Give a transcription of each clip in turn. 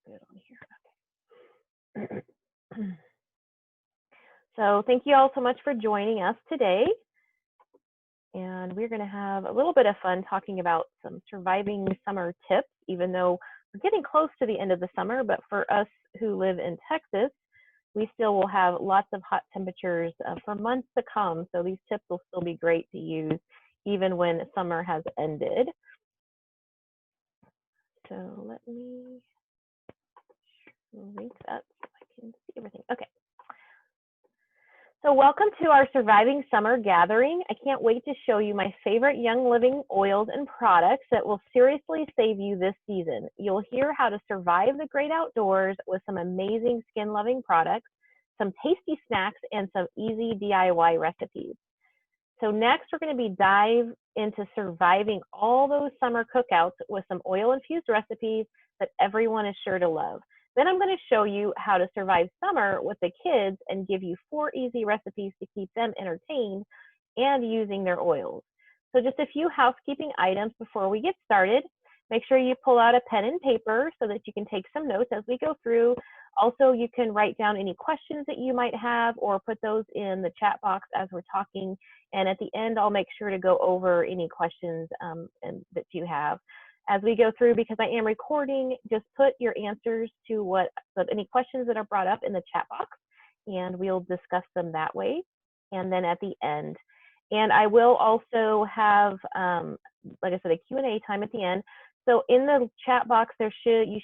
Good on here. So thank you all so much for joining us today. And we're going to have a little bit of fun talking about some surviving summer tips, even though we're getting close to the end of the summer. But for us who live in Texas, we still will have lots of hot temperatures for months to come. So these tips will still be great to use even when summer has ended. So let me link that so I can see everything. Okay. So welcome to our Surviving Summer gathering. I can't wait to show you my favorite Young Living oils and products that will seriously save you this season. You'll hear how to survive the great outdoors with some amazing skin-loving products, some tasty snacks, and some easy DIY recipes. So next, we're going to dive into surviving all those summer cookouts with some oil-infused recipes that everyone is sure to love. Then I'm going to show you how to survive summer with the kids and give you 4 easy recipes to keep them entertained and using their oils. So just a few housekeeping items before we get started. Make sure you pull out a pen and paper so that you can take some notes as we go through. Also, you can write down any questions that you might have or put those in the chat box as we're talking. And at the end, I'll make sure to go over any questions that you have. As we go through, because I am recording, just put your answers to any questions that are brought up in the chat box, and we'll discuss them that way. And then at the end, and I will also have, like I said, a Q&A time at the end. So in the chat box, you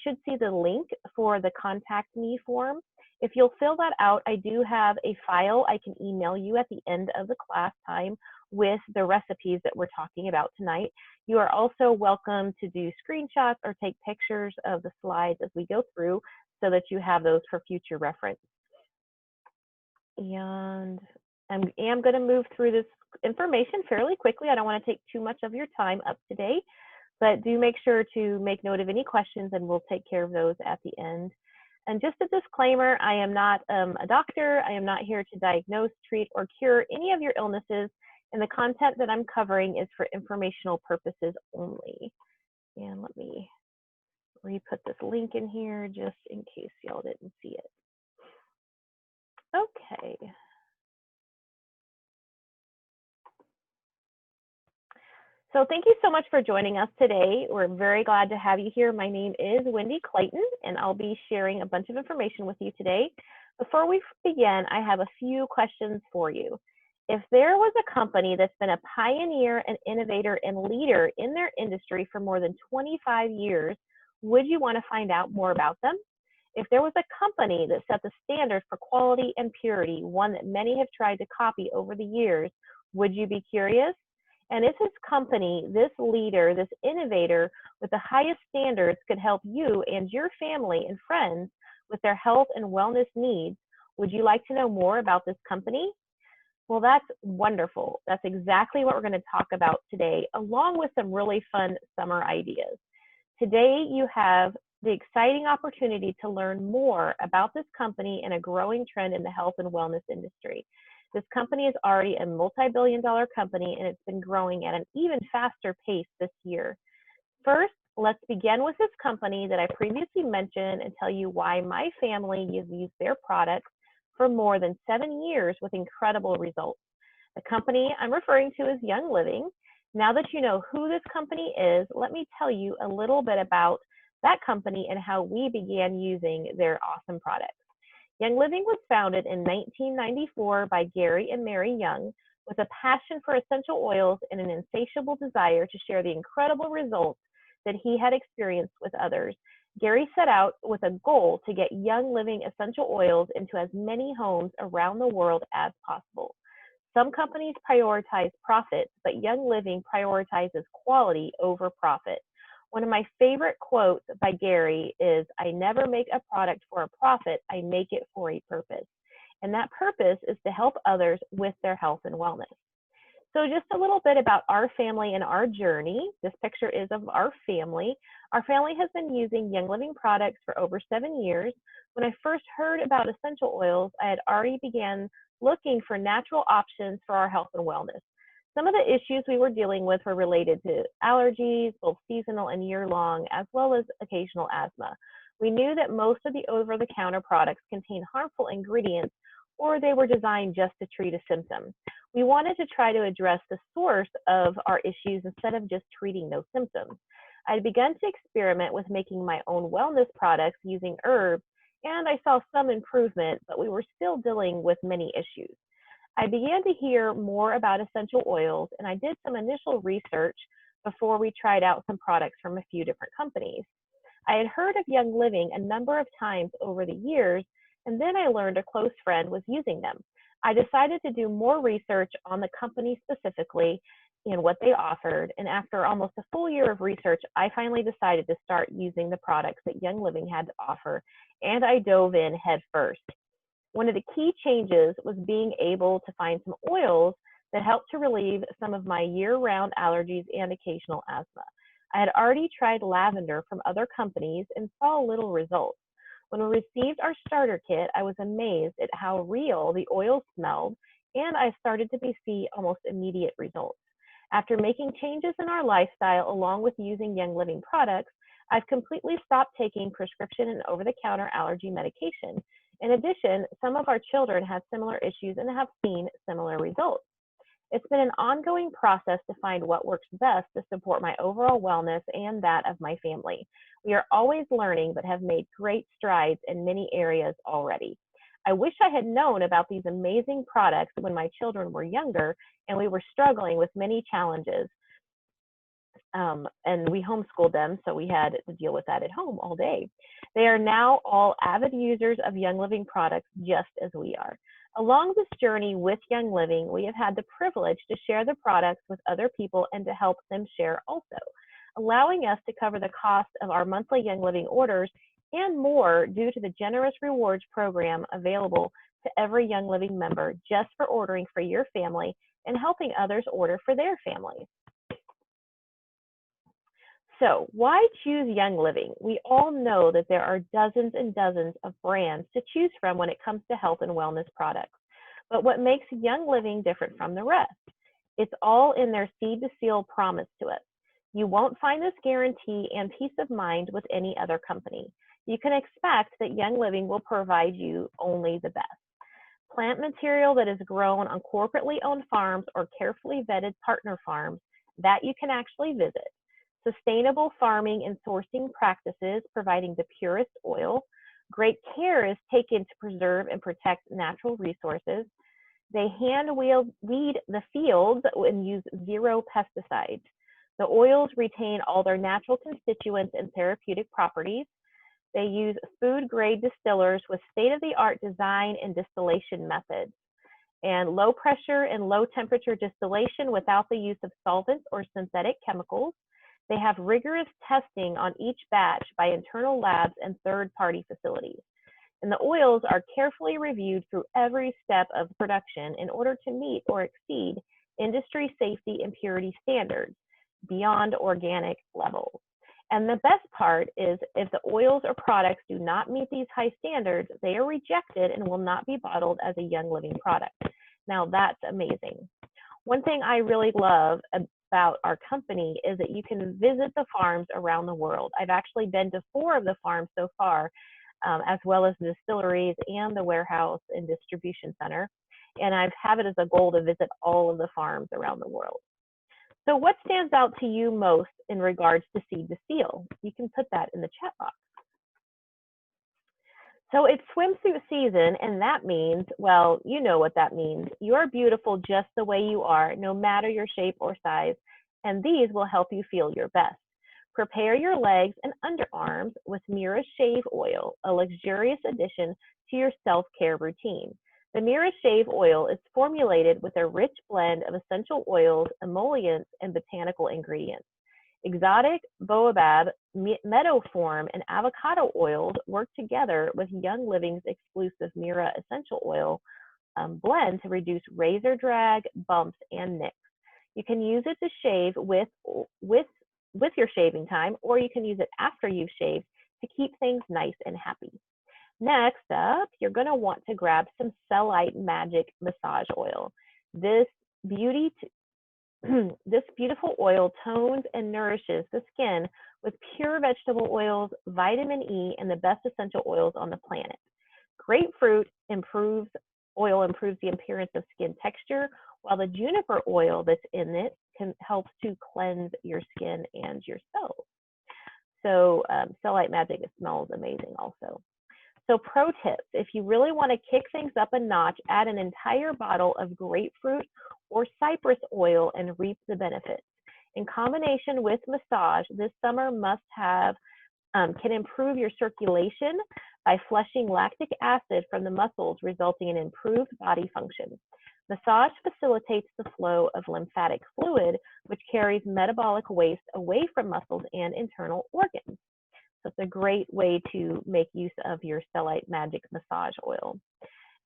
should see the link for the contact me form. If you'll fill that out, I do have a file I can email you at the end of the class time with the recipes that we're talking about tonight. You are also welcome to do screenshots or take pictures of the slides as we go through so that you have those for future reference. And I am going to move through this information fairly quickly. I don't want to take too much of your time up today, but do make sure to make note of any questions and we'll take care of those at the end. And just a disclaimer, I am not a doctor. I am not here to diagnose, treat, or cure any of your illnesses, and the content that I'm covering is for informational purposes only. And let me re-put this link in here just in case y'all didn't see it. Okay. So thank you so much for joining us today. We're very glad to have you here. My name is Wendy Clayton, and I'll be sharing a bunch of information with you today. Before we begin, I have a few questions for you. If there was a company that's been a pioneer, an innovator, and leader in their industry for more than 25 years, would you want to find out more about them? If there was a company that set the standard for quality and purity, one that many have tried to copy over the years, would you be curious? And if this company, this leader, this innovator with the highest standards could help you and your family and friends with their health and wellness needs, would you like to know more about this company? Well, that's wonderful. That's exactly what we're going to talk about today, along with some really fun summer ideas. Today, you have the exciting opportunity to learn more about this company and a growing trend in the health and wellness industry. This company is already a multi-billion-dollar company, and it's been growing at an even faster pace this year. First, let's begin with this company that I previously mentioned and tell you why my family has used their products for more than 7 years with incredible results. The company I'm referring to is Young Living. Now that you know who this company is, let me tell you a little bit about that company and how we began using their awesome products. Young Living was founded in 1994 by Gary and Mary Young with a passion for essential oils and an insatiable desire to share the incredible results that he had experienced with others. Gary set out with a goal to get Young Living essential oils into as many homes around the world as possible. Some companies prioritize profits, but Young Living prioritizes quality over profit. One of my favorite quotes by Gary is, "I never make a product for a profit, I make it for a purpose." And that purpose is to help others with their health and wellness. So just a little bit about our family and our journey. This picture is of our family. Our family has been using Young Living products for over 7 years. When I first heard about essential oils, I had already began looking for natural options for our health and wellness. Some of the issues we were dealing with were related to allergies, both seasonal and year-long, as well as occasional asthma. We knew that most of the over-the-counter products contained harmful ingredients or they were designed just to treat a symptom. We wanted to try to address the source of our issues instead of just treating those symptoms. I had begun to experiment with making my own wellness products using herbs, and I saw some improvement, but we were still dealing with many issues. I began to hear more about essential oils, and I did some initial research before we tried out some products from a few different companies. I had heard of Young Living a number of times over the years, and then I learned a close friend was using them. I decided to do more research on the company specifically and what they offered, and after almost a full year of research, I finally decided to start using the products that Young Living had to offer, and I dove in head first. One of the key changes was being able to find some oils that helped to relieve some of my year-round allergies and occasional asthma. I had already tried lavender from other companies and saw little results. When we received our starter kit, I was amazed at how real the oil smelled, and I started to see almost immediate results. After making changes in our lifestyle along with using Young Living products, I've completely stopped taking prescription and over-the-counter allergy medication. In addition, some of our children have similar issues and have seen similar results. It's been an ongoing process to find what works best to support my overall wellness and that of my family. We are always learning, but have made great strides in many areas already. I wish I had known about these amazing products when my children were younger and we were struggling with many challenges. And we homeschooled them, so we had to deal with that at home all day. They are now all avid users of Young Living products just as we are. Along this journey with Young Living, we have had the privilege to share the products with other people and to help them share also, allowing us to cover the cost of our monthly Young Living orders and more due to the generous rewards program available to every Young Living member just for ordering for your family and helping others order for their families. So why choose Young Living? We all know that there are dozens and dozens of brands to choose from when it comes to health and wellness products. But what makes Young Living different from the rest? It's all in their seed to seal promise to us. You won't find this guarantee and peace of mind with any other company. You can expect that Young Living will provide you only the best. Plant material that is grown on corporately owned farms or carefully vetted partner farms that you can actually visit. Sustainable farming and sourcing practices providing the purest oil. Great care is taken to preserve and protect natural resources. They weed the fields and use zero pesticides. The oils retain all their natural constituents and therapeutic properties. They use food-grade distillers with state-of-the-art design and distillation methods, and low pressure and low temperature distillation without the use of solvents or synthetic chemicals. They have rigorous testing on each batch by internal labs and third-party facilities. And the oils are carefully reviewed through every step of production in order to meet or exceed industry safety and purity standards beyond organic levels. And the best part is if the oils or products do not meet these high standards, they are rejected and will not be bottled as a Young Living product. Now that's amazing. One thing I really love about our company is that you can visit the farms around the world. I've actually been to 4 of the farms so far, as well as the distilleries and the warehouse and distribution center. And I have it as a goal to visit all of the farms around the world. So what stands out to you most in regards to seed to seal? You can put that in the chat box. So it's swimsuit season, and that means, well, you know what that means. You're beautiful just the way you are, no matter your shape or size, and these will help you feel your best. Prepare your legs and underarms with Mira Shave Oil, a luxurious addition to your self-care routine. The Mira Shave Oil is formulated with a rich blend of essential oils, emollients, and botanical ingredients. Exotic baobab, meadowform, and avocado oils work together with Young Living's exclusive Mira essential oil blend to reduce razor drag, bumps, and nicks. You can use it to shave with your shaving time, or you can use it after you've shaved to keep things nice and happy. Next up, you're going to want to grab some Cellite Magic Massage Oil. This beauty This beautiful oil tones and nourishes the skin with pure vegetable oils, vitamin E, and the best essential oils on the planet. Grapefruit improves the appearance of skin texture, while the juniper oil that's in it helps to cleanse your skin and your cells. So Cellite Magic, it smells amazing also. So pro tips, if you really want to kick things up a notch, add an entire bottle of grapefruit or cypress oil and reap the benefits. In combination with massage, this summer must have can improve your circulation by flushing lactic acid from the muscles, resulting in improved body function. Massage facilitates the flow of lymphatic fluid, which carries metabolic waste away from muscles and internal organs. So it's a great way to make use of your Cellite Magic massage oil.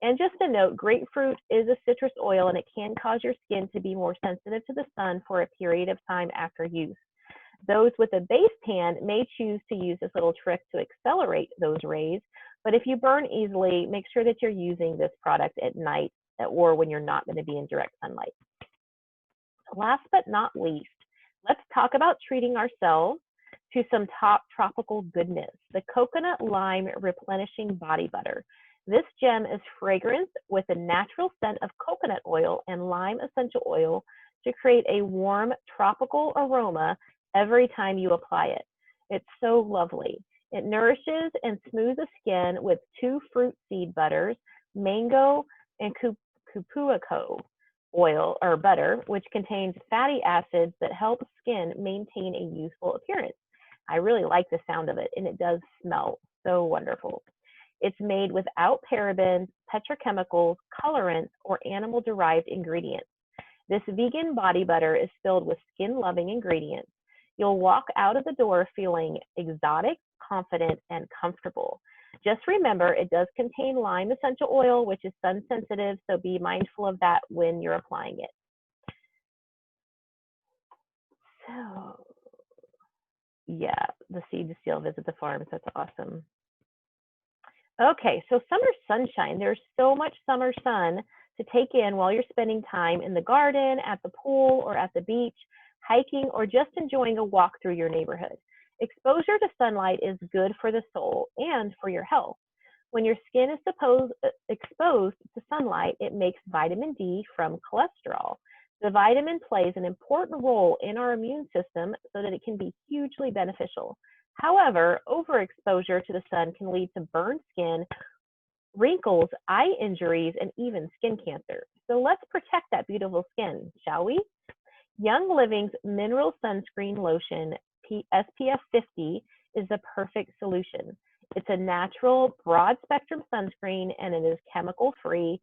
And just a note, grapefruit is a citrus oil and it can cause your skin to be more sensitive to the sun for a period of time after use. Those with a base tan may choose to use this little trick to accelerate those rays, but if you burn easily, make sure that you're using this product at night or when you're not going to be in direct sunlight. Last but not least, let's talk about treating ourselves to some top tropical goodness, the coconut lime replenishing body butter. This gem is fragrance with a natural scent of coconut oil and lime essential oil to create a warm tropical aroma every time you apply it. It's so lovely. It nourishes and smooths the skin with 2 fruit seed butters, mango and cupuaco oil or butter, which contains fatty acids that help skin maintain a youthful appearance. I really like the sound of it, and it does smell so wonderful. It's made without parabens, petrochemicals, colorants, or animal-derived ingredients. This vegan body butter is filled with skin-loving ingredients. You'll walk out of the door feeling exotic, confident, and comfortable. Just remember, it does contain lime essential oil, which is sun sensitive, so be mindful of that when you're applying it. So, yeah, the seed to seal, visit the farms. That's awesome. Okay, so summer sunshine. There's so much summer sun to take in while you're spending time in the garden, at the pool, or at the beach, hiking, or just enjoying a walk through your neighborhood. Exposure to sunlight is good for the soul and for your health. When your skin is exposed to sunlight, it makes vitamin D from cholesterol. The vitamin plays an important role in our immune system so that it can be hugely beneficial. However, overexposure to the sun can lead to burned skin, wrinkles, eye injuries, and even skin cancer. So let's protect that beautiful skin, shall we? Young Living's Mineral Sunscreen Lotion SPF 50 is the perfect solution. It's a natural, broad-spectrum sunscreen, and it is chemical-free,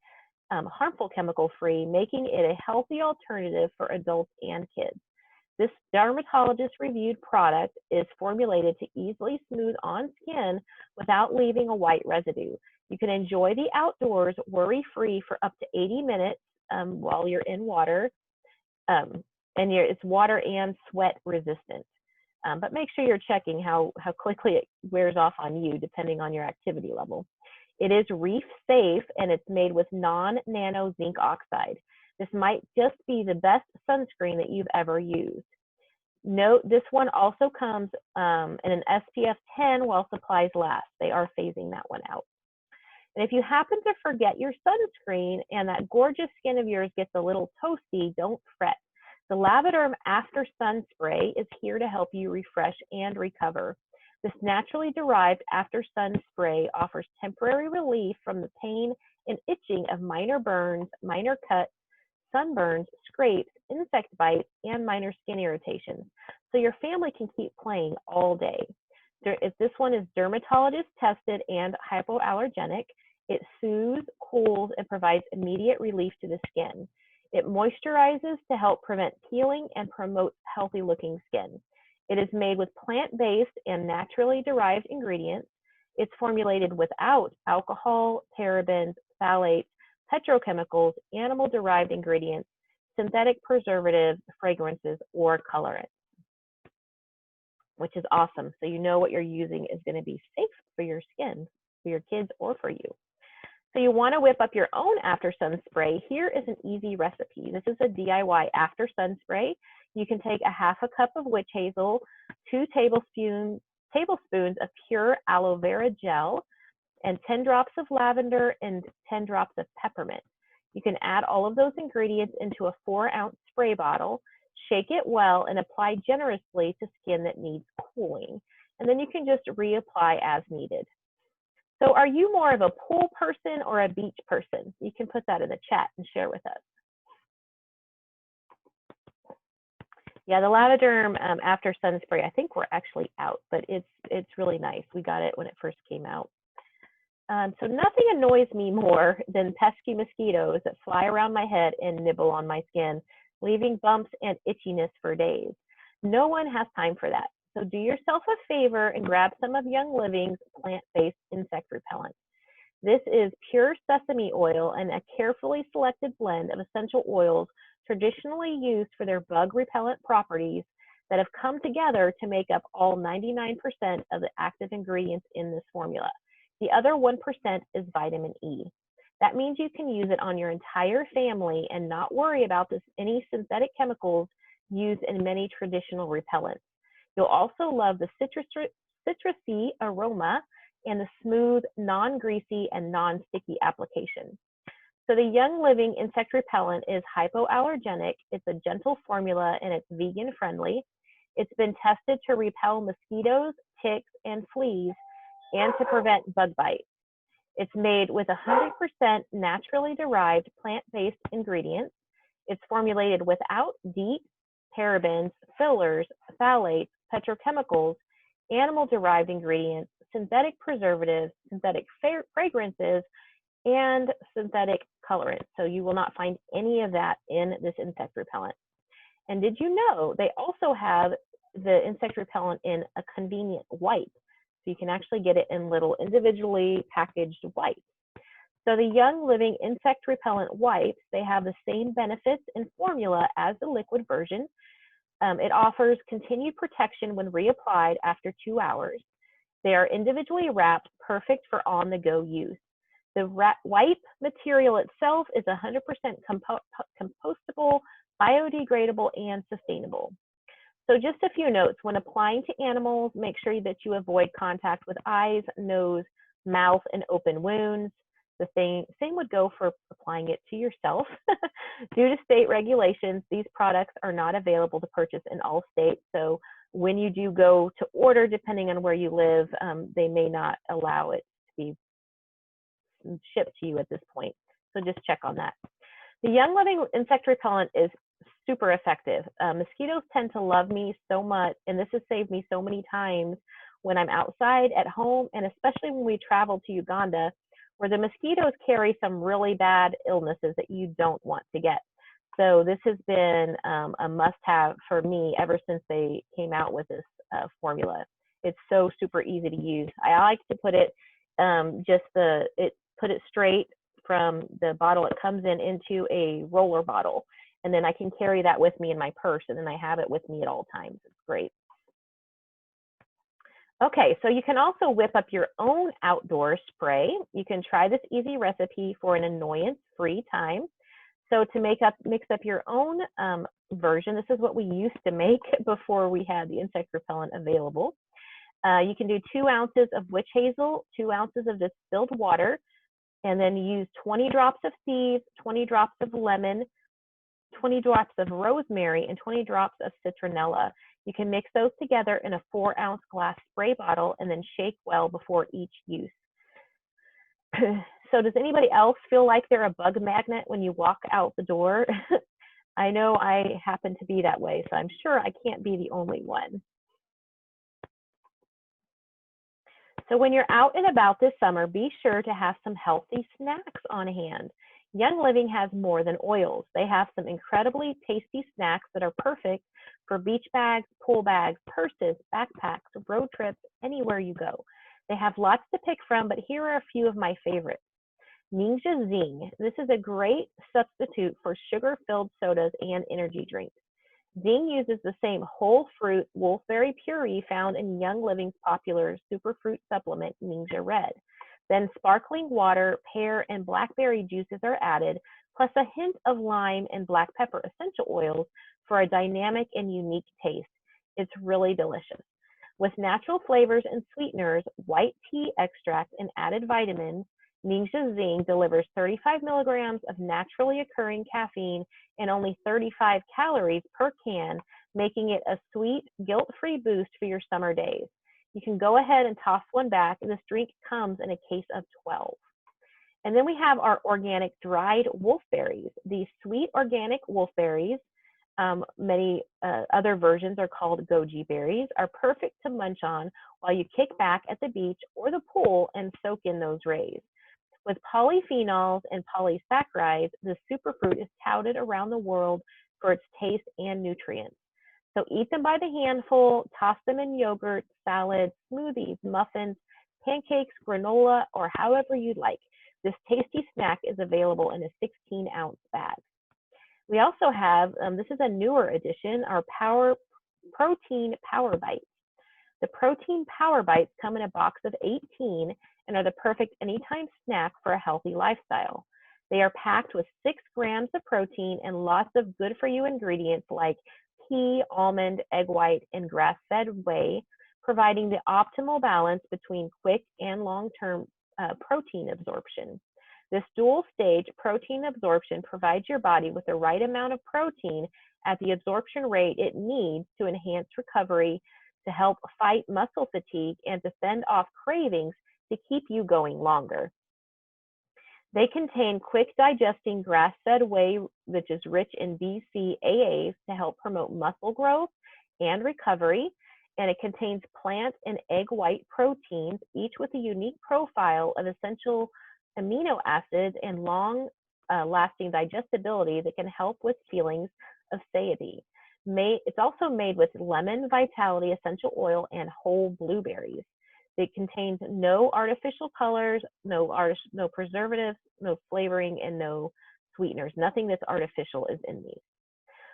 harmful chemical-free, making it a healthy alternative for adults and kids. This dermatologist-reviewed product is formulated to easily smooth on skin without leaving a white residue. You can enjoy the outdoors worry-free for up to 80 minutes while you're in water, and it's water and sweat resistant. But make sure you're checking how quickly it wears off on you, depending on your activity level. It is reef safe, and it's made with non-nano zinc oxide. This might just be the best sunscreen that you've ever used. Note, this one also comes in an SPF 10 while supplies last. They are phasing that one out. And if you happen to forget your sunscreen and that gorgeous skin of yours gets a little toasty, don't fret. The Lavaderm After Sun Spray is here to help you refresh and recover. This naturally derived after sun spray offers temporary relief from the pain and itching of minor burns, minor cuts, sunburns, scrapes, insect bites, and minor skin irritations, so your family can keep playing all day. This one is dermatologist tested and hypoallergenic. It soothes, cools, and provides immediate relief to the skin. It moisturizes to help prevent peeling and promotes healthy looking skin. It is made with plant-based and naturally derived ingredients. It's formulated without alcohol, parabens, phthalates, petrochemicals, animal-derived ingredients, synthetic preservatives, fragrances, or colorants, which is awesome. So you know what you're using is going to be safe for your skin, for your kids, or for you. So you want to whip up your own after sun spray. Here is an easy recipe. This is a DIY after sun spray. You can take a half a cup of witch hazel, 2 tablespoons of pure aloe vera gel, and 10 drops of lavender and 10 drops of peppermint. You can add all of those ingredients into a 4-ounce spray bottle, shake it well, and apply generously to skin that needs cooling. And then you can just reapply as needed. So are you more of a pool person or a beach person? You can put that in the chat and share with us. Yeah, the Lavaderm after sun spray, I think we're actually out, but it's really nice. We got it when it first came out. So nothing annoys me more than pesky mosquitoes that fly around my head and nibble on my skin, leaving bumps and itchiness for days. No one has time for that. So do yourself a favor and grab some of Young Living's plant-based insect repellent. This is pure sesame oil and a carefully selected blend of essential oils traditionally used for their bug repellent properties that have come together to make up all 99% of the active ingredients in this formula. The other 1% is vitamin E. That means you can use it on your entire family and not worry about any synthetic chemicals used in many traditional repellents. You'll also love the citrusy aroma and the smooth, non-greasy, and non-sticky application. So the Young Living insect repellent is hypoallergenic. It's a gentle formula and it's vegan friendly. It's been tested to repel mosquitoes, ticks, and fleas, and to prevent bug bites. It's made with 100% naturally derived plant-based ingredients. It's formulated without DEET, parabens, fillers, phthalates, petrochemicals, animal-derived ingredients, synthetic preservatives, synthetic fragrances, and synthetic colorants. So you will not find any of that in this insect repellent. And did you know they also have the insect repellent in a convenient wipe? So you can actually get it in little individually packaged wipes. So the Young Living insect repellent wipes, they have the same benefits and formula as the liquid version. It offers continued protection when reapplied after 2 hours. They are individually wrapped, perfect for on-the-go use. The wipe material itself is 100% compostable, biodegradable, and sustainable. So just a few notes. When applying to animals, make sure that you avoid contact with eyes, nose, mouth, and open wounds. The same would go for applying it to yourself. Due to state regulations, these products are not available to purchase in all states. So when you do go to order, depending on where you live, they may not allow it to be shipped to you at this point. So just check on that. The Young Living insect repellent is super effective. Mosquitoes tend to love me so much, and this has saved me so many times when I'm outside at home, and especially when we travel to Uganda, where the mosquitoes carry some really bad illnesses that you don't want to get. So this has been a must-have for me ever since they came out with this formula. It's so super easy to use. I like to put it put it straight from the bottle it comes in into a roller bottle, and then I can carry that with me in my purse, and then I have it with me at all times. It's great. Okay, so you can also whip up your own outdoor spray. You can try this easy recipe for an annoyance-free time. So to mix up your own version, this is what we used to make before we had the insect repellent available. You can do 2 ounces of witch hazel, 2 ounces of distilled water, and then use 20 drops of seeds, 20 drops of lemon, 20 drops of rosemary, and 20 drops of citronella. You can mix those together in a 4-ounce glass spray bottle and then shake well before each use. So does anybody else feel like they're a bug magnet when you walk out the door? I know I happen to be that way, so I'm sure I can't be the only one. So when you're out and about this summer, be sure to have some healthy snacks on hand. Young Living has more than oils. They have some incredibly tasty snacks that are perfect for beach bags, pool bags, purses, backpacks, road trips, anywhere you go. They have lots to pick from, but here are a few of my favorites. Ninja Zing. This is a great substitute for sugar-filled sodas and energy drinks. Zing uses the same whole fruit wolfberry puree found in Young Living's popular superfruit supplement, Ninja Red. Then sparkling water, pear, and blackberry juices are added, plus a hint of lime and black pepper essential oils for a dynamic and unique taste. It's really delicious. With natural flavors and sweeteners, white tea extract, and added vitamins, Ningxia Zing delivers 35 milligrams of naturally occurring caffeine and only 35 calories per can, making it a sweet, guilt-free boost for your summer days. You can go ahead and toss one back, and this drink comes in a case of 12. And then we have our organic dried wolfberries. These sweet organic wolfberries, many other versions are called goji berries, are perfect to munch on while you kick back at the beach or the pool and soak in those rays. With polyphenols and polysaccharides, the superfruit is touted around the world for its taste and nutrients. So eat them by the handful, toss them in yogurt, salads, smoothies, muffins, pancakes, granola, or however you'd like. This tasty snack is available in a 16-ounce bag. We also have, this is a newer addition, our protein power bites. The protein power bites come in a box of 18 and are the perfect anytime snack for a healthy lifestyle. They are packed with 6 grams of protein and lots of good for you ingredients like pea, almond, egg white, and grass-fed whey, providing the optimal balance between quick and long-term protein absorption. This dual stage protein absorption provides your body with the right amount of protein at the absorption rate it needs to enhance recovery, to help fight muscle fatigue, and to fend off cravings to keep you going longer. They contain quick digesting grass-fed whey, which is rich in BCAAs to help promote muscle growth and recovery. And it contains plant and egg white proteins, each with a unique profile of essential amino acids and long-lasting digestibility that can help with feelings of satiety. It's also made with lemon vitality essential oil and whole blueberries. It contains no artificial colors, no preservatives, no flavoring, and no sweeteners. Nothing that's artificial is in these.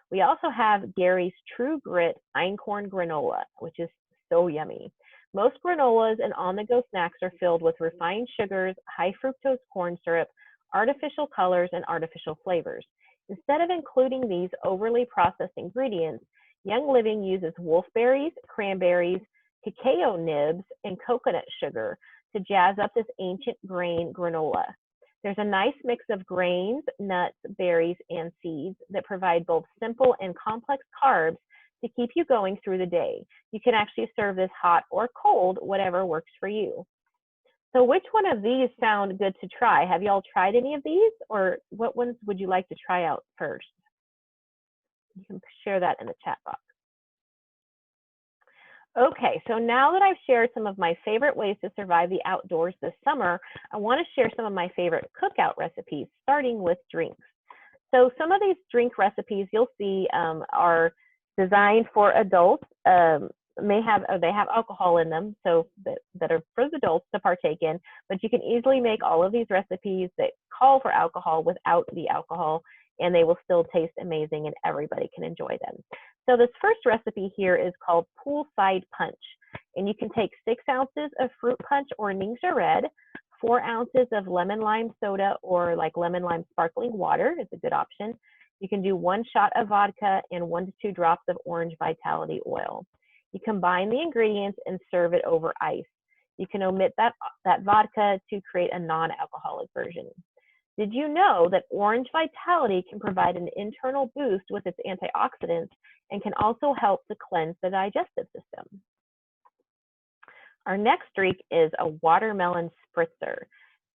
We also have Gary's True Grit Einkorn Granola, which is so yummy. Most granolas and on-the-go snacks are filled with refined sugars, high fructose corn syrup, artificial colors, and artificial flavors. Instead of including these overly processed ingredients, Young Living uses wolfberries, cranberries, cacao nibs, and coconut sugar to jazz up this ancient grain granola. There's a nice mix of grains, nuts, berries, and seeds that provide both simple and complex carbs to keep you going through the day. You can actually serve this hot or cold, whatever works for you. So which one of these sound good to try? Have y'all tried any of these, or what ones would you like to try out first? You can share that in the chat box. Okay, so now that I've shared some of my favorite ways to survive the outdoors this summer, I want to share some of my favorite cookout recipes, starting with drinks. So some of these drink recipes you'll see are designed for adults. They have alcohol in them, so that are for the adults to partake in, but you can easily make all of these recipes that call for alcohol without the alcohol, and they will still taste amazing and everybody can enjoy them. So this first recipe here is called Poolside Punch, and you can take 6 ounces of fruit punch or Ningxia Red, 4 ounces of lemon lime soda or like lemon lime sparkling water is a good option. You can do 1 shot of vodka and 1 to 2 drops of orange vitality oil. You combine the ingredients and serve it over ice. You can omit that vodka to create a non-alcoholic version. Did you know that orange vitality can provide an internal boost with its antioxidants and can also help to cleanse the digestive system? Our next drink is a watermelon spritzer.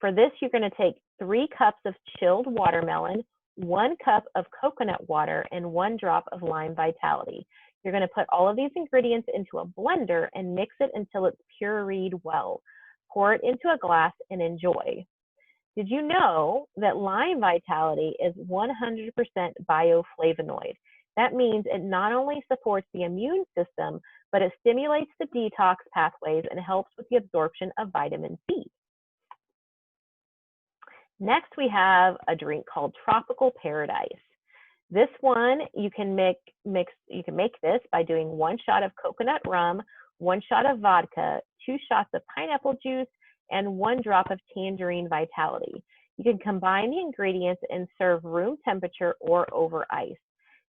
For this, you're going to take 3 cups of chilled watermelon, 1 cup of coconut water, and 1 drop of lime vitality. You're going to put all of these ingredients into a blender and mix it until it's pureed well. Pour it into a glass and enjoy. Did you know that lime vitality is 100% bioflavonoid? That means it not only supports the immune system, but it stimulates the detox pathways and helps with the absorption of vitamin C. Next, we have a drink called Tropical Paradise. This one, you can make this by doing 1 shot of coconut rum, 1 shot of vodka, 2 shots of pineapple juice, and 1 drop of tangerine vitality. You can combine the ingredients and serve room temperature or over ice.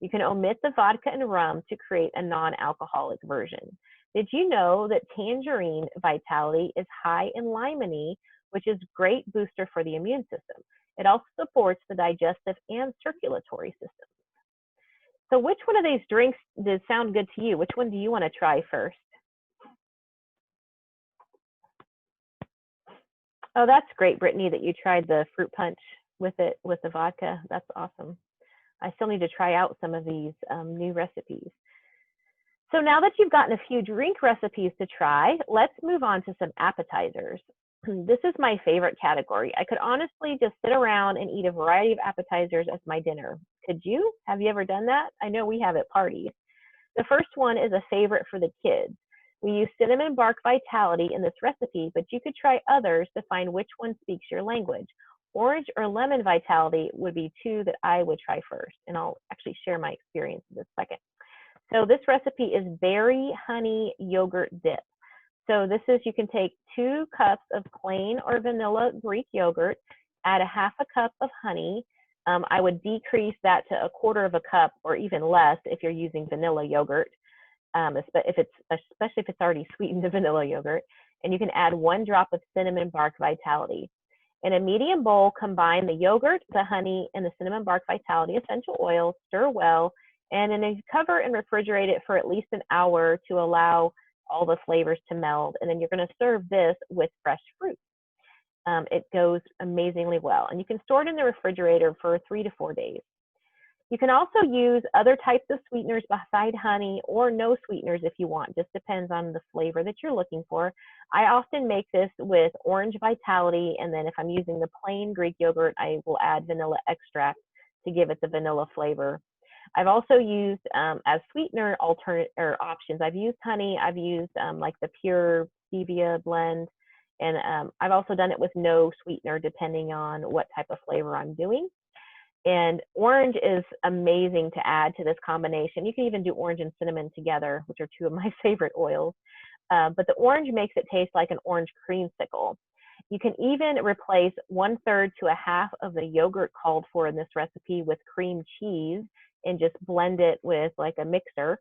You can omit the vodka and rum to create a non-alcoholic version. Did you know that tangerine vitality is high in limonene, which is a great booster for the immune system? It also supports the digestive and circulatory system. So which one of these drinks does sound good to you? Which one do you want to try first? Oh, that's great, Brittany, that you tried the fruit punch with it, with the vodka. That's awesome. I still need to try out some of these new recipes. So now that you've gotten a few drink recipes to try, let's move on to some appetizers. This is my favorite category. I could honestly just sit around and eat a variety of appetizers as my dinner. Could you? Have you ever done that? I know we have at parties. The first one is a favorite for the kids. We use cinnamon bark vitality in this recipe, but you could try others to find which one speaks your language. Orange or lemon vitality would be 2 that I would try first, and I'll actually share my experience in a second. So this recipe is berry honey yogurt dip. So this is, you can take 2 cups of plain or vanilla Greek yogurt, add a half a cup of honey. I would decrease that to 1/4 cup or even less if you're using vanilla yogurt, especially if it's already sweetened to vanilla yogurt. And you can add 1 drop of cinnamon bark vitality. In a medium bowl, combine the yogurt, the honey, and the cinnamon bark vitality essential oil, stir well, and then cover and refrigerate it for at least an hour to allow all the flavors to meld. And then you're going to serve this with fresh fruit. It goes amazingly well. And you can store it in the refrigerator for 3 to 4 days. You can also use other types of sweeteners beside honey or no sweeteners if you want. Just depends on the flavor that you're looking for. I often make this with orange vitality, and then if I'm using the plain Greek yogurt, I will add vanilla extract to give it the vanilla flavor. I've also used as sweetener alternate or options. I've used honey. I've used like the pure stevia blend, and I've also done it with no sweetener depending on what type of flavor I'm doing. And orange is amazing to add to this combination. You can even do orange and cinnamon together, which are 2 of my favorite oils. But the orange makes it taste like an orange creamsicle. You can even replace 1/3 to 1/2 of the yogurt called for in this recipe with cream cheese and just blend it with like a mixer,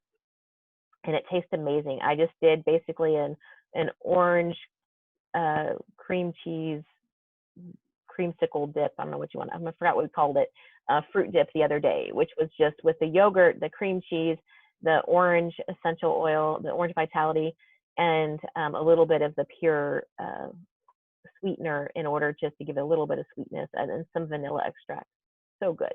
and it tastes amazing. I just did basically an orange cream cheese creamsicle dip. I don't know what you want. I forgot what we called it. Fruit dip the other day, which was just with the yogurt, the cream cheese, the orange essential oil, the orange vitality, and a little bit of the pure sweetener in order just to give it a little bit of sweetness, and then some vanilla extract. So good.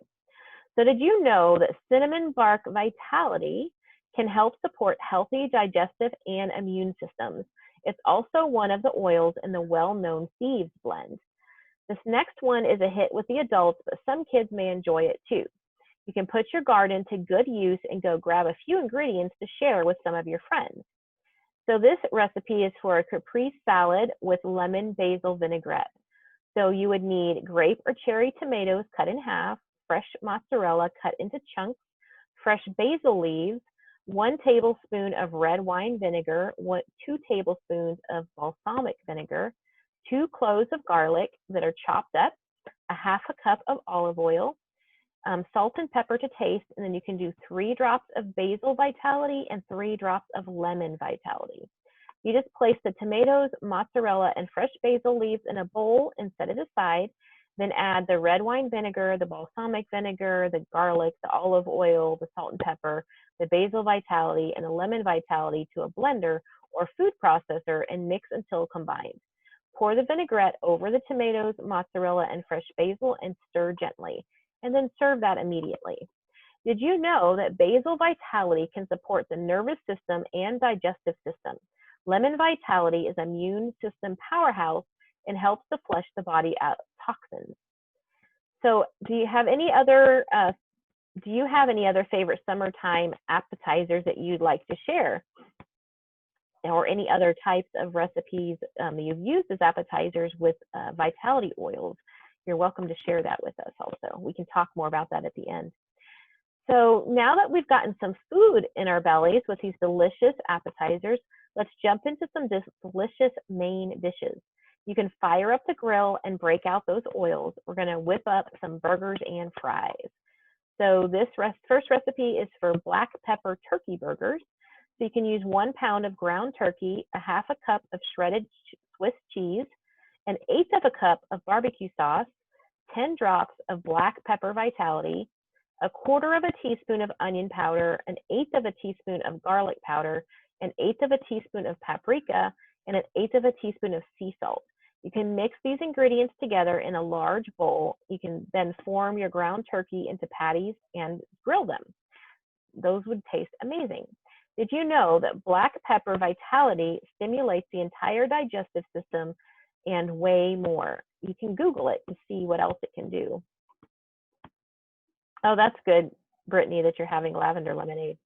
So did you know that cinnamon bark vitality can help support healthy digestive and immune systems? It's also one of the oils in the well-known thieves blend. This next one is a hit with the adults, but some kids may enjoy it too. You can put your garden to good use and go grab a few ingredients to share with some of your friends. So this recipe is for a caprese salad with lemon basil vinaigrette. So you would need grape or cherry tomatoes cut in half, fresh mozzarella cut into chunks, fresh basil leaves, 1 tablespoon of red wine vinegar, 2 tablespoons of balsamic vinegar, 2 cloves of garlic that are chopped up, a half a cup of olive oil, salt and pepper to taste, and then you can do 3 drops of basil vitality and 3 drops of lemon vitality. You just place the tomatoes, mozzarella, and fresh basil leaves in a bowl and set it aside. Then add the red wine vinegar, the balsamic vinegar, the garlic, the olive oil, the salt and pepper, the basil vitality, and the lemon vitality to a blender or food processor and mix until combined. Pour the vinaigrette over the tomatoes, mozzarella, and fresh basil and stir gently, and then serve that immediately. Did you know that basil vitality can support the nervous system and digestive system? Lemon vitality is an immune system powerhouse and helps to flush the body out of toxins. So do you have any other favorite summertime appetizers that you'd like to share? Or any other types of recipes that you've used as appetizers with vitality oils? You're welcome to share that with us also. We can talk more about that at the end. So now that we've gotten some food in our bellies with these delicious appetizers, let's jump into some delicious main dishes. You can fire up the grill and break out those oils. We're going to whip up some burgers and fries. So this first recipe is for black pepper turkey burgers. So you can use 1 pound of ground turkey, a half a cup of shredded Swiss cheese, an eighth of a cup of barbecue sauce, 10 drops of black pepper vitality, a quarter of a teaspoon of onion powder, an eighth of a teaspoon of garlic powder, an eighth of a teaspoon of paprika, and an eighth of a teaspoon of sea salt. You can mix these ingredients together in a large bowl. You can then form your ground turkey into patties and grill them. Those would taste amazing. Did you know that black pepper vitality stimulates the entire digestive system and way more? You can Google it to see what else it can do. Oh, that's good, Brittany, that you're having lavender lemonade.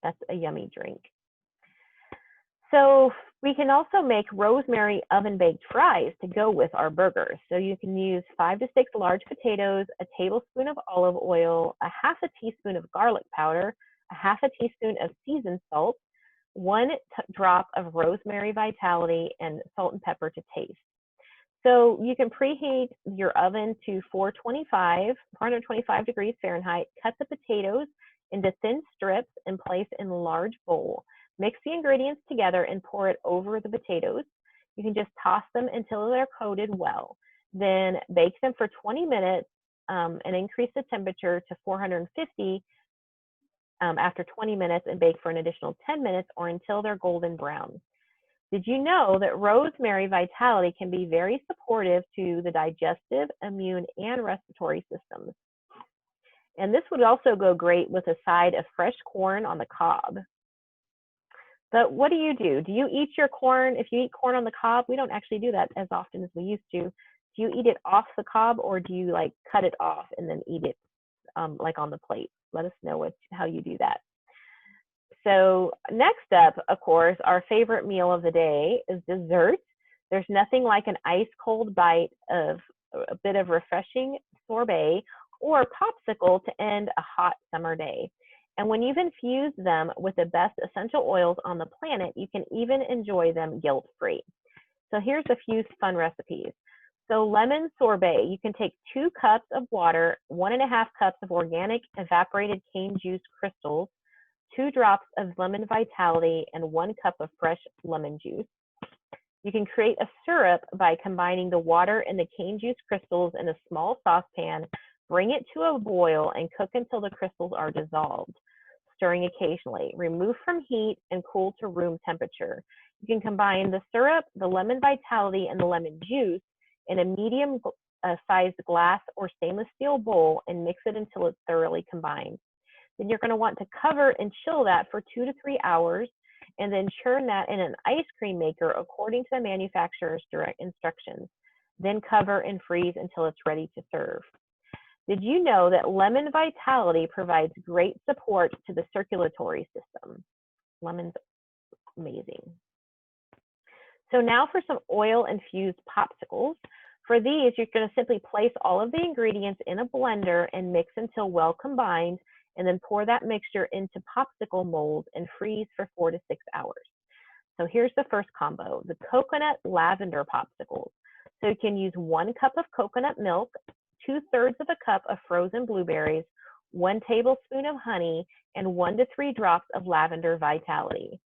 That's a yummy drink. So we can also make rosemary oven-baked fries to go with our burgers. So you can use 5 to 6 large potatoes, a tablespoon of olive oil, a half a teaspoon of garlic powder, a half a teaspoon of seasoned salt, 1 drop of rosemary vitality, and salt and pepper to taste. So you can preheat your oven to 425 degrees Fahrenheit, cut the potatoes into thin strips and place in a large bowl. Mix the ingredients together and pour it over the potatoes. You can just toss them until they're coated well. Then bake them for 20 minutes and increase the temperature to 450 after 20 minutes and bake for an additional 10 minutes or until they're golden brown. Did you know that rosemary vitality can be very supportive to the digestive, immune, and respiratory systems? And this would also go great with a side of fresh corn on the cob. But what do? Do you eat your corn? If you eat corn on the cob, we don't actually do that as often as we used to. Do you eat it off the cob, or do you like cut it off and then eat it like on the plate? Let us know how you do that. So next up, of course, our favorite meal of the day is dessert. There's nothing like an ice cold bite of a bit of refreshing sorbet or popsicle to end a hot summer day. And when you've infused them with the best essential oils on the planet, you can even enjoy them guilt-free. So here's a few fun recipes. So lemon sorbet, you can take 2 cups of water, 1.5 cups of organic evaporated cane juice crystals, 2 drops of lemon vitality, and 1 cup of fresh lemon juice. You can create a syrup by combining the water and the cane juice crystals in a small saucepan, bring it to a boil, and cook until the crystals are dissolved, stirring occasionally. Remove from heat and cool to room temperature. You can combine the syrup, the lemon vitality, and the lemon juice in a medium-sized glass or stainless steel bowl and mix it until it's thoroughly combined. Then you're going to want to cover and chill that for 2 to 3 hours, and then churn that in an ice cream maker according to the manufacturer's direct instructions. Then cover and freeze until it's ready to serve. Did you know that lemon vitality provides great support to the circulatory system? Lemon's amazing. So now for some oil-infused popsicles. For these, you're going to simply place all of the ingredients in a blender and mix until well combined, and then pour that mixture into popsicle molds and freeze for 4 to 6 hours. So here's the first combo, the coconut lavender popsicles. So you can use 1 cup of coconut milk, 2/3 of a cup of frozen blueberries, 1 tablespoon of honey, and 1 to 3 drops of lavender vitality.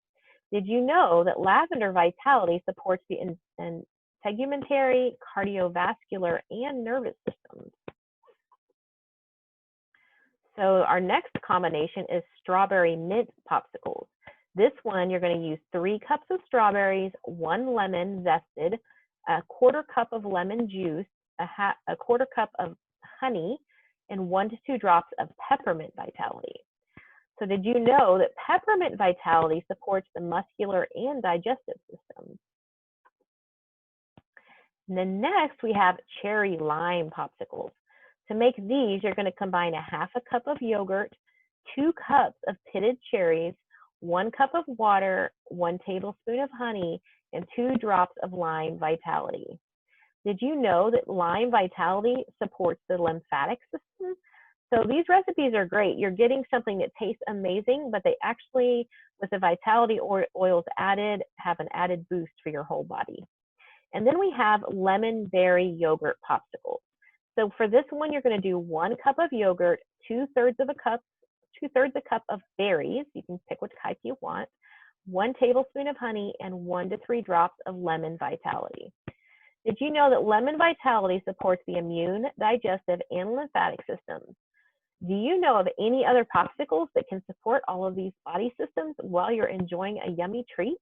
Did you know that lavender vitality supports the integumentary, cardiovascular, and nervous systems? So our next combination is strawberry mint popsicles. This one, you're going to use 3 cups of strawberries, 1 lemon zested, a 1/4 cup of lemon juice, a 1/4 cup of honey, and 1 to 2 drops of peppermint vitality. So did you know that peppermint vitality supports the muscular and digestive systems? And then next we have cherry lime popsicles. To make these, you're going to combine a 1/2 cup of yogurt, 2 cups of pitted cherries, 1 cup of water, 1 tablespoon of honey, and 2 drops of lime vitality. Did you know that lime vitality supports the lymphatic system? So these recipes are great. You're getting something that tastes amazing, but they actually, with the vitality oils added, have an added boost for your whole body. And then we have lemon berry yogurt popsicles. So for this one, you're going to do 1 cup of yogurt, 2/3 of a cup, 2/3 a cup of berries. You can pick which type you want. 1 tablespoon of honey and 1 to 3 drops of lemon vitality. Did you know that lemon vitality supports the immune, digestive, and lymphatic systems? Do you know of any other popsicles that can support all of these body systems while you're enjoying a yummy treat?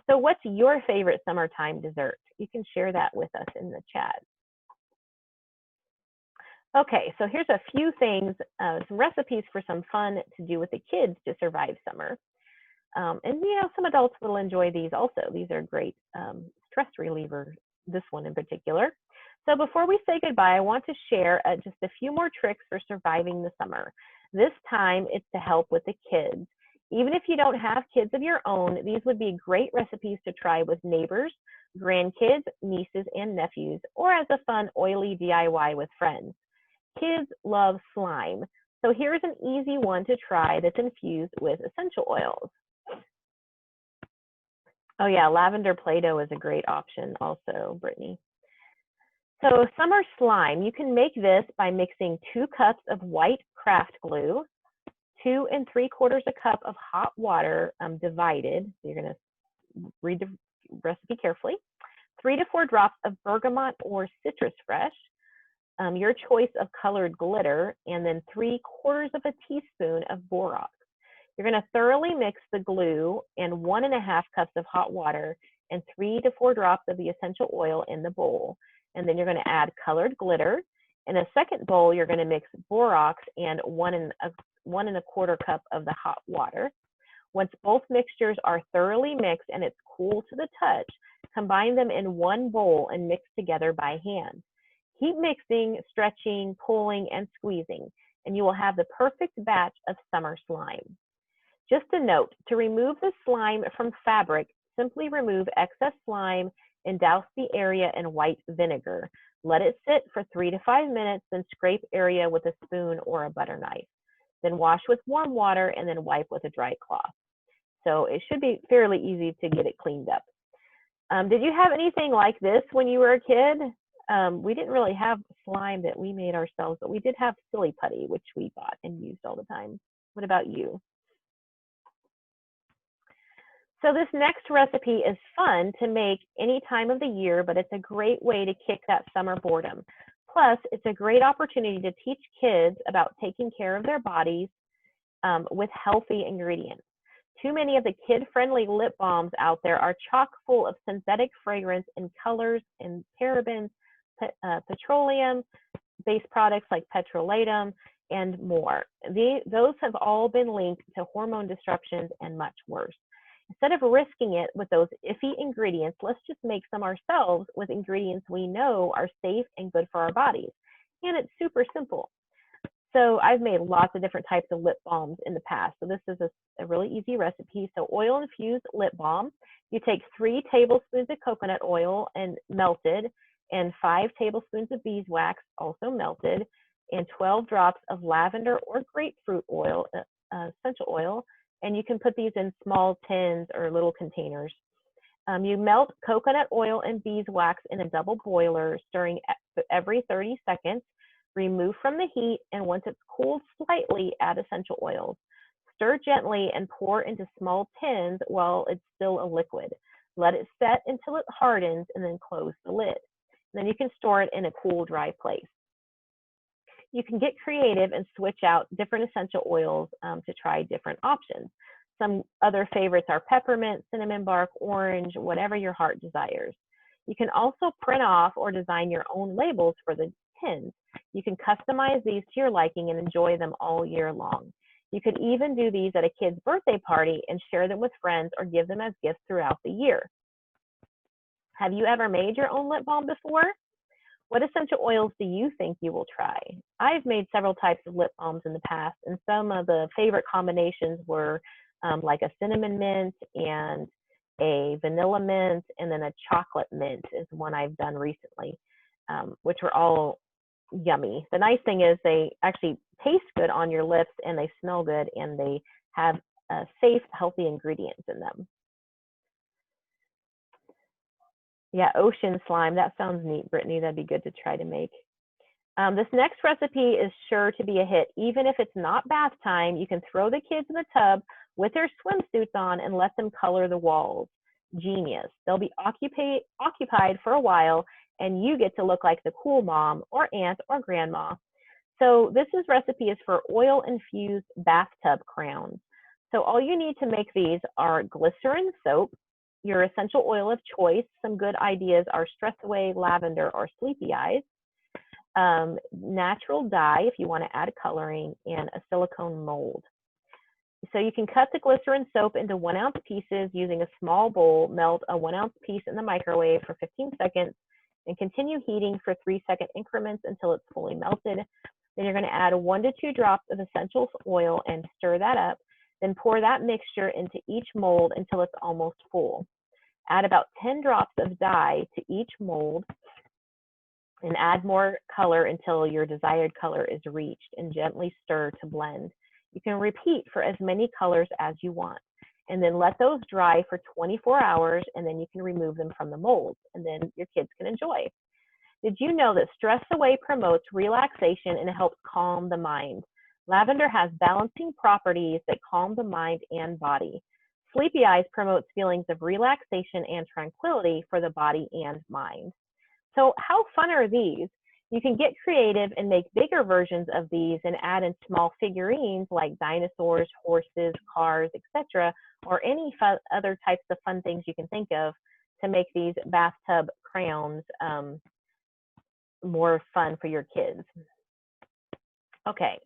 So what's your favorite summertime dessert? You can share that with us in the chat. Okay, so here's a few things, some recipes for some fun to do with the kids to survive summer. And some adults will enjoy these also. These are great stress relievers, this one in particular. So before we say goodbye, I want to share just a few more tricks for surviving the summer. This time it's to help with the kids. Even if you don't have kids of your own, these would be great recipes to try with neighbors, grandkids, nieces, and nephews, or as a fun oily DIY with friends. Kids love slime. So here's an easy one to try that's infused with essential oils. Oh yeah, lavender Play-Doh is a great option also, Brittany. So summer slime, you can make this by mixing 2 cups of white craft glue, 2 3/4 a cup of hot water divided. So you're going to read the recipe carefully. 3 to 4 drops of bergamot or citrus fresh, your choice of colored glitter, and then 3/4 of a teaspoon of borax. You're going to thoroughly mix the glue and 1 1/2 cups of hot water and 3 to 4 drops of the essential oil in the bowl. And then you're going to add colored glitter. In a second bowl, you're going to mix borax and 1 1/4 cup of the hot water. Once both mixtures are thoroughly mixed and it's cool to the touch, combine them in one bowl and mix together by hand. Keep mixing, stretching, pulling, and squeezing, and you will have the perfect batch of summer slime. Just a note, to remove the slime from fabric, simply remove excess slime and douse the area in white vinegar. Let it sit for 3 to 5 minutes, then scrape area with a spoon or a butter knife. Then wash with warm water and then wipe with a dry cloth. So it should be fairly easy to get it cleaned up. Did you have anything like this when you were a kid? We didn't really have slime that we made ourselves, but we did have silly putty, which we bought and used all the time. What about you? So this next recipe is fun to make any time of the year, but it's a great way to kick that summer boredom. Plus, it's a great opportunity to teach kids about taking care of their bodies with healthy ingredients. Too many of the kid-friendly lip balms out there are chock full of synthetic fragrance and colors and parabens, petroleum-based products like petrolatum, and more. Those have all been linked to hormone disruptions and much worse. Instead of risking it with those iffy ingredients, let's just make some ourselves with ingredients we know are safe and good for our bodies. And it's super simple. So I've made lots of different types of lip balms in the past. So this is a really easy recipe. So oil infused lip balm. You take 3 tablespoons of coconut oil and melted, and 5 tablespoons of beeswax also melted, and 12 drops of lavender or grapefruit oil, essential oil. And you can put these in small tins or little containers. You melt coconut oil and beeswax in a double boiler, stirring every 30 seconds. Remove from the heat, and once it's cooled slightly, add essential oils. Stir gently and pour into small tins while it's still a liquid. Let it set until it hardens, and then close the lid. Then you can store it in a cool, dry place. You can get creative and switch out different essential oils to try different options. Some other favorites are peppermint, cinnamon bark, orange, whatever your heart desires. You can also print off or design your own labels for the tins. You can customize these to your liking and enjoy them all year long. You could even do these at a kid's birthday party and share them with friends or give them as gifts throughout the year. Have you ever made your own lip balm before? What essential oils do you think you will try? I've made several types of lip balms in the past, and some of the favorite combinations were like a cinnamon mint and a vanilla mint, and then a chocolate mint is one I've done recently, which were all yummy. The nice thing is they actually taste good on your lips, and they smell good, and they have safe, healthy ingredients in them. Yeah, ocean slime. That sounds neat, Brittany. That'd be good to try to make. This next recipe is sure to be a hit. Even if it's not bath time, you can throw the kids in the tub with their swimsuits on and let them color the walls. Genius. They'll be occupied for a while, and you get to look like the cool mom or aunt or grandma. So recipe is for oil-infused bathtub crowns. So all you need to make these are glycerin soap, your essential oil of choice. Some good ideas are Stress Away, lavender, or sleepy eyes. Natural dye if you want to add coloring, and a silicone mold. So you can cut the glycerin soap into 1-ounce pieces using a small bowl. Melt a 1-ounce piece in the microwave for 15 seconds and continue heating for 3-second increments until it's fully melted. Then you're going to add 1 to 2 drops of essential oil and stir that up. Then pour that mixture into each mold until it's almost full. Add about 10 drops of dye to each mold and add more color until your desired color is reached, and gently stir to blend. You can repeat for as many colors as you want, and then let those dry for 24 hours, and then you can remove them from the molds, and then your kids can enjoy. Did you know that Stress Away promotes relaxation and helps calm the mind? Lavender has balancing properties that calm the mind and body. Sleepy Eyes promotes feelings of relaxation and tranquility for the body and mind. So how fun are these? You can get creative and make bigger versions of these and add in small figurines like dinosaurs, horses, cars, etc., or any other types of fun things you can think of to make these bathtub crayons more fun for your kids. Okay,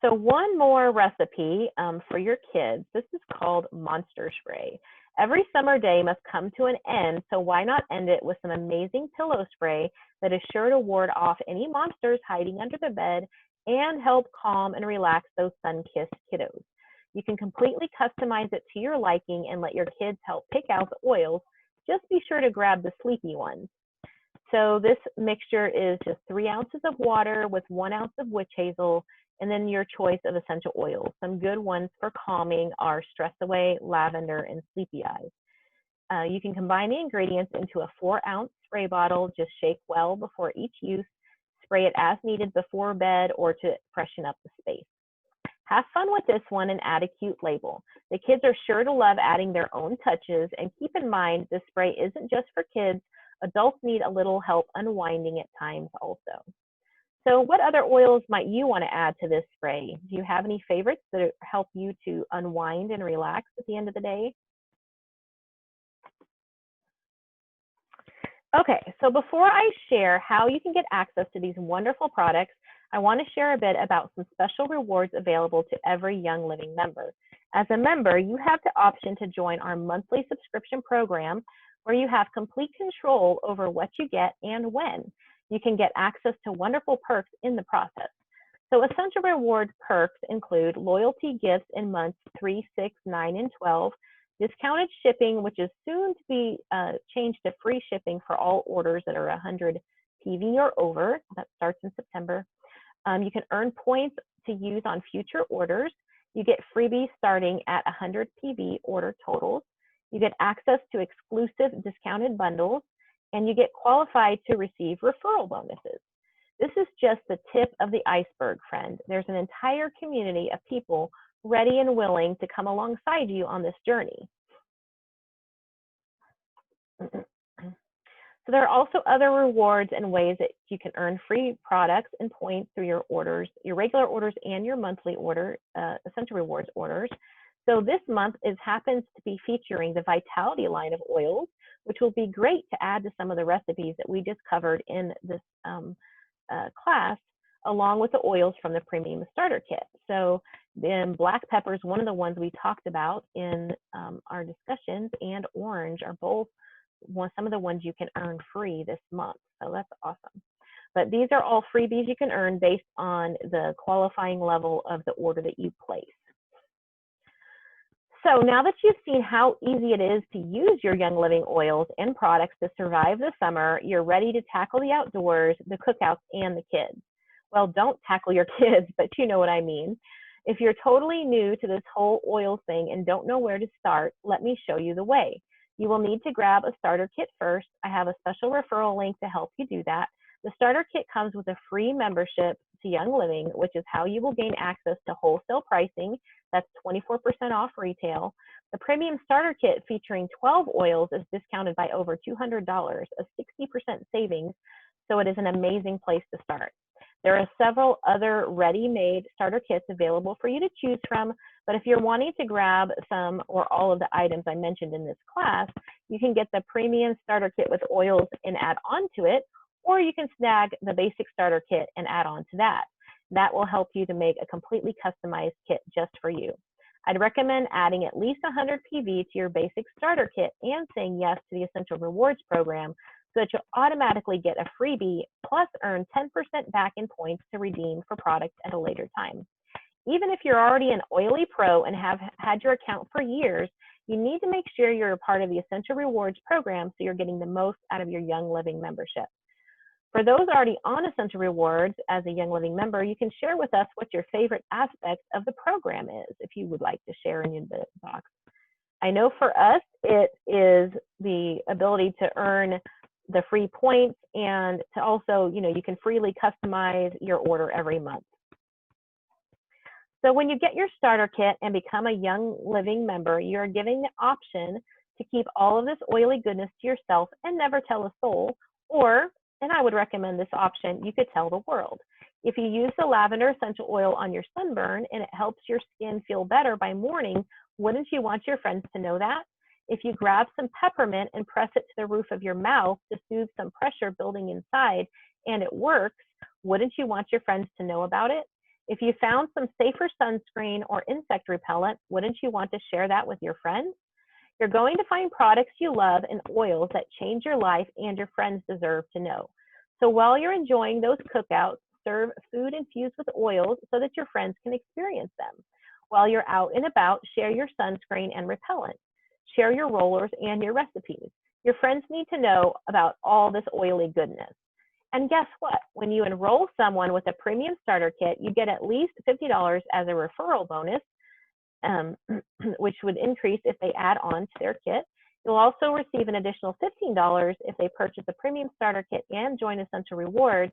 so one more recipe for your kids. This is called Monster Spray. Every summer day must come to an end, so why not end it with some amazing pillow spray that is sure to ward off any monsters hiding under the bed and help calm and relax those sun-kissed kiddos. You can completely customize it to your liking and let your kids help pick out the oils. Just be sure to grab the sleepy ones. So this mixture is just 3 ounces of water with 1 ounce of witch hazel, and then your choice of essential oils. Some good ones for calming are Stress Away, lavender, and sleepy eyes. You can combine the ingredients into a 4-ounce spray bottle. Just shake well before each use. Spray it as needed before bed or to freshen up the space. Have fun with this one and add a cute label. The kids are sure to love adding their own touches, and keep in mind this spray isn't just for kids. Adults need a little help unwinding at times also. So what other oils might you want to add to this spray? Do you have any favorites that help you to unwind and relax at the end of the day? Okay, so before I share how you can get access to these wonderful products, I want to share a bit about some special rewards available to every Young Living member. As a member, you have the option to join our monthly subscription program where you have complete control over what you get and when. You can get access to wonderful perks in the process. So essential reward perks include loyalty gifts in months 3, 6, 9, and 12, discounted shipping, which is soon to be changed to free shipping for all orders that are 100 PV or over. That starts in September. You can earn points to use on future orders. You get freebies starting at 100 PV order totals. You get access to exclusive discounted bundles, and you get qualified to receive referral bonuses. This is just the tip of the iceberg, friend. There's an entire community of people ready and willing to come alongside you on this journey. So there are also other rewards and ways that you can earn free products and points through your orders, your regular orders and your monthly order, essential rewards orders. So this month happens to be featuring the Vitality line of oils, which will be great to add to some of the recipes that we just covered in this class, along with the oils from the Premium Starter Kit. So then black pepper is one of the ones we talked about in our discussions, and orange are both some of the ones you can earn free this month. So that's awesome. But these are all freebies you can earn based on the qualifying level of the order that you place. So now that you've seen how easy it is to use your Young Living oils and products to survive the summer, you're ready to tackle the outdoors, the cookouts, and the kids. Well, don't tackle your kids, but you know what I mean. If you're totally new to this whole oil thing and don't know where to start, let me show you the way. You will need to grab a starter kit first. I have a special referral link to help you do that. The starter kit comes with a free membership to Young Living, which is how you will gain access to wholesale pricing. That's 24% off retail. The premium starter kit featuring 12 oils is discounted by over $200, a 60% savings, so it is an amazing place to start. There are several other ready-made starter kits available for you to choose from, but if you're wanting to grab some or all of the items I mentioned in this class, you can get the premium starter kit with oils and add on to it, or you can snag the basic starter kit and add on to that. That will help you to make a completely customized kit just for you. I'd recommend adding at least 100 PV to your basic starter kit and saying yes to the Essential Rewards program so that you'll automatically get a freebie plus earn 10% back in points to redeem for products at a later time. Even if you're already an oily pro and have had your account for years, you need to make sure you're a part of the Essential Rewards program so you're getting the most out of your Young Living membership. For those already on Essential Rewards as a Young Living member, you can share with us what your favorite aspect of the program is, if you would like to share in your box. I know for us, it is the ability to earn the free points and to also, you can freely customize your order every month. So when you get your starter kit and become a Young Living member, you're given the option to keep all of this oily goodness to yourself and never tell a soul, or, and I would recommend this option, you could tell the world. If you use the lavender essential oil on your sunburn and it helps your skin feel better by morning, wouldn't you want your friends to know that? If you grab some peppermint and press it to the roof of your mouth to soothe some pressure building inside and it works, wouldn't you want your friends to know about it? If you found some safer sunscreen or insect repellent, wouldn't you want to share that with your friends? You're going to find products you love and oils that change your life and your friends deserve to know. So while you're enjoying those cookouts, serve food infused with oils so that your friends can experience them. While you're out and about, share your sunscreen and repellent. Share your rollers and your recipes. Your friends need to know about all this oily goodness. And guess what? When you enroll someone with a premium starter kit, you get at least $50 as a referral bonus, which would increase if they add on to their kit. You'll also receive an additional $15 if they purchase a premium starter kit and join Essential Rewards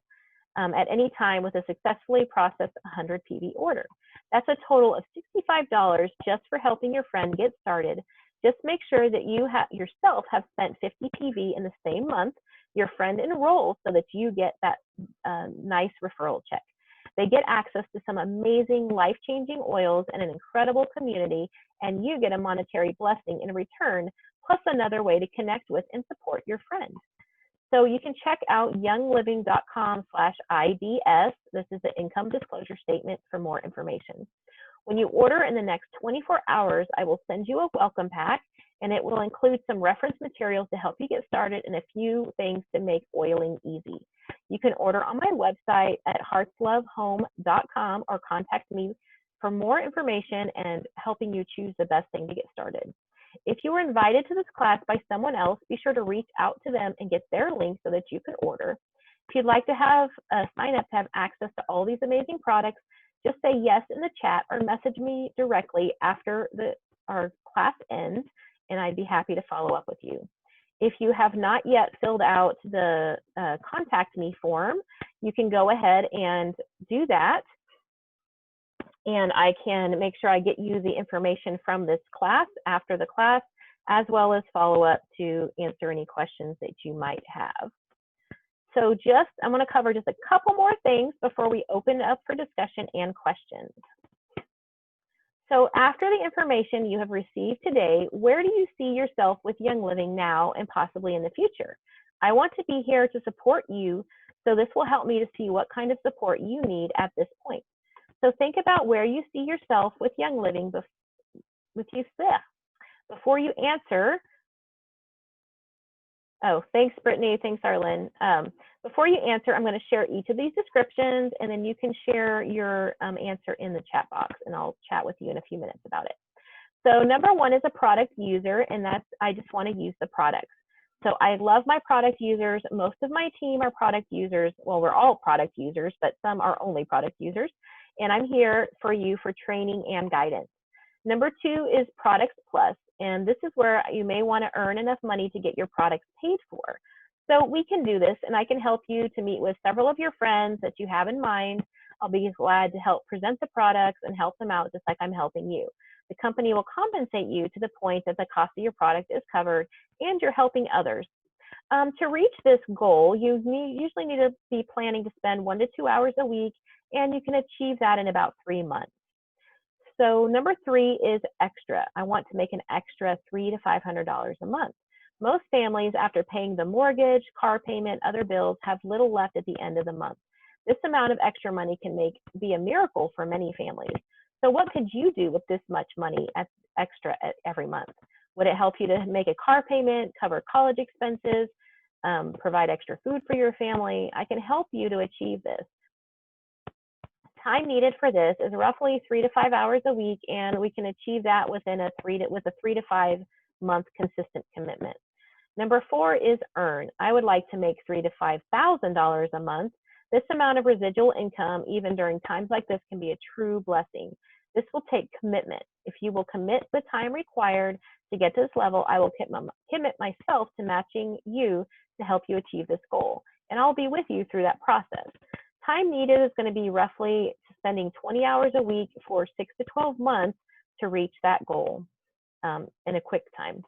at any time with a successfully processed 100 PV order. That's a total of $65 just for helping your friend get started. Just make sure that you yourself have spent 50 PV in the same month your friend enrolls so that you get that nice referral check. They get access to some amazing life-changing oils and an incredible community, and you get a monetary blessing in return, plus another way to connect with and support your friend. So you can check out youngliving.com/IDS. This is the income disclosure statement for more information. When you order in the next 24 hours, I will send you a welcome pack, and it will include some reference materials to help you get started and a few things to make oiling easy. You can order on my website at heartslovehome.com or contact me for more information and helping you choose the best thing to get started. If you were invited to this class by someone else, be sure to reach out to them and get their link so that you can order. If you'd like to have sign up to have access to all these amazing products, just say yes in the chat or message me directly after our class ends, and I'd be happy to follow up with you. If you have not yet filled out the contact me form, you can go ahead and do that, and I can make sure I get you the information from this class after the class, as well as follow up to answer any questions that you might have. So I'm going to cover just a couple more things before we open it up for discussion and questions. So after the information you have received today, where do you see yourself with Young Living now and possibly in the future? I want to be here to support you, so this will help me to see what kind of support you need at this point. So think about where you see yourself with Young Living before you answer. Oh, thanks, Brittany. Thanks, Arlen. Before you answer, I'm going to share each of these descriptions, and then you can share your answer in the chat box, and I'll chat with you in a few minutes about it. So number one is a product user, and that's I just want to use the products. So I love my product users. Most of my team are product users. Well, we're all product users, but some are only product users, and I'm here for you for training and guidance. Number two is Products Plus. And this is where you may want to earn enough money to get your products paid for. So we can do this, and I can help you to meet with several of your friends that you have in mind. I'll be glad to help present the products and help them out just like I'm helping you. The company will compensate you to the point that the cost of your product is covered and you're helping others. To reach this goal, you usually need to be planning to spend 1 to 2 hours a week, and you can achieve that in about 3 months. So number 3 is extra. I want to make an extra $300 to $500 a month. Most families, after paying the mortgage, car payment, other bills, have little left at the end of the month. This amount of extra money can be a miracle for many families. So what could you do with this much money extra every month? Would it help you to make a car payment, cover college expenses, provide extra food for your family? I can help you to achieve this. Time needed for this is roughly 3 to 5 hours a week, and we can achieve that within a 3 to 5 month consistent commitment. Number 4 is earn. I would like to make $3,000 to $5,000 a month. This amount of residual income, even during times like this, can be a true blessing. This will take commitment. If you will commit the time required to get to this level, I will commit myself to matching you to help you achieve this goal. And I'll be with you through that process. Time needed is going to be roughly spending 20 hours a week for 6 to 12 months to reach that goal in a quick time.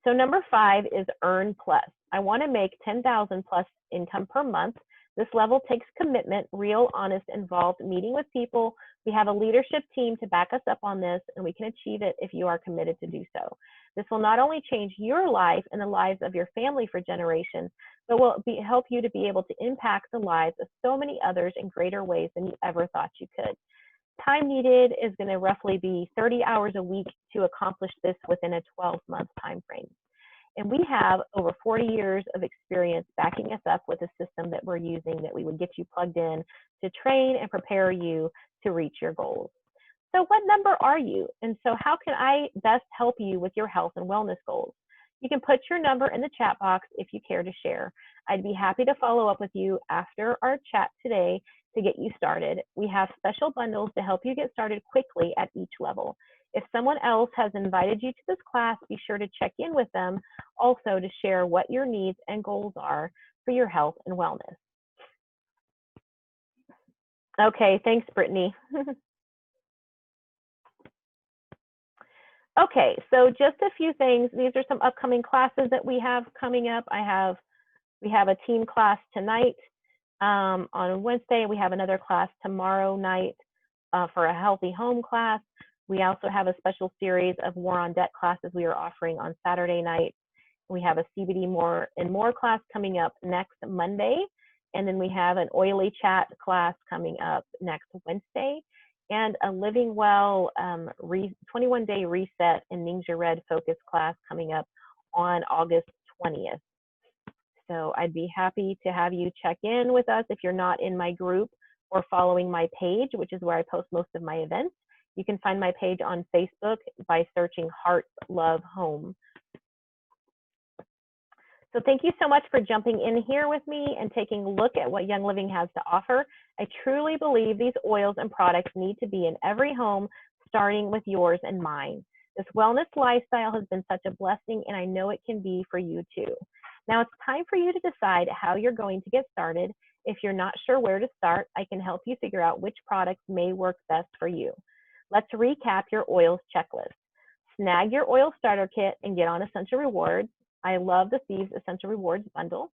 So number 5 is earn plus. I want to make $10,000 plus income per month. This level takes commitment, real, honest, involved meeting with people. We have a leadership team to back us up on this, and we can achieve it if you are committed to do so. This will not only change your life and the lives of your family for generations, but will help you to be able to impact the lives of so many others in greater ways than you ever thought you could. Time needed is going to roughly be 30 hours a week to accomplish this within a 12-month time frame. And we have over 40 years of experience backing us up with a system that we're using that we would get you plugged in to train and prepare you to reach your goals. So what number are you? And so how can I best help you with your health and wellness goals? You can put your number in the chat box if you care to share. I'd be happy to follow up with you after our chat today to get you started. We have special bundles to help you get started quickly at each level. If someone else has invited you to this class, be sure to check in with them also to share what your needs and goals are for your health and wellness. Okay, thanks, Brittany. Okay, so just a few things. These are some upcoming classes that we have coming up. We have a team class tonight on Wednesday. We have another class tomorrow night for a healthy home class. We also have a special series of War on Debt classes we are offering on Saturday night. We have a CBD More and More class coming up next Monday. And then we have an Oily Chat class coming up next Wednesday. And a Living Well 21-day reset and Ningxia Red focus class coming up on August 20th. So I'd be happy to have you check in with us if you're not in my group or following my page, which is where I post most of my events. You can find my page on Facebook by searching Hearts Love Home. So thank you so much for jumping in here with me and taking a look at what Young Living has to offer. I truly believe these oils and products need to be in every home, starting with yours and mine. This wellness lifestyle has been such a blessing, and I know it can be for you too. Now it's time for you to decide how you're going to get started. If you're not sure where to start, I can help you figure out which products may work best for you. Let's recap your oils checklist. Snag your oil starter kit and get on Essential Rewards. I love the Thieves Essential Rewards bundle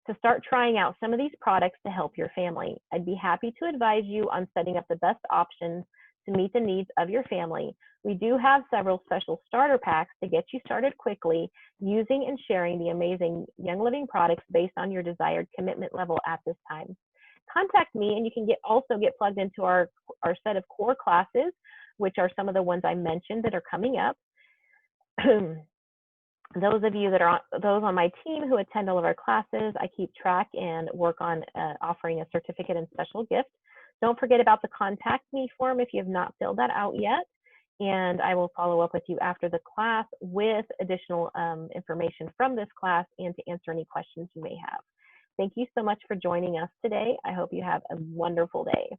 to start trying out some of these products to help your family. I'd be happy to advise you on setting up the best options to meet the needs of your family. We do have several special starter packs to get you started quickly using and sharing the amazing Young Living products based on your desired commitment level at this time. Contact me and you can also get plugged into our set of core classes, which are some of the ones I mentioned that are coming up. Those of you that are those on my team who attend all of our classes, I keep track and work on offering a certificate and special gift. Don't forget about the contact me form if you have not filled that out yet. And I will follow up with you after the class with additional information from this class and to answer any questions you may have. Thank you so much for joining us today. I hope you have a wonderful day.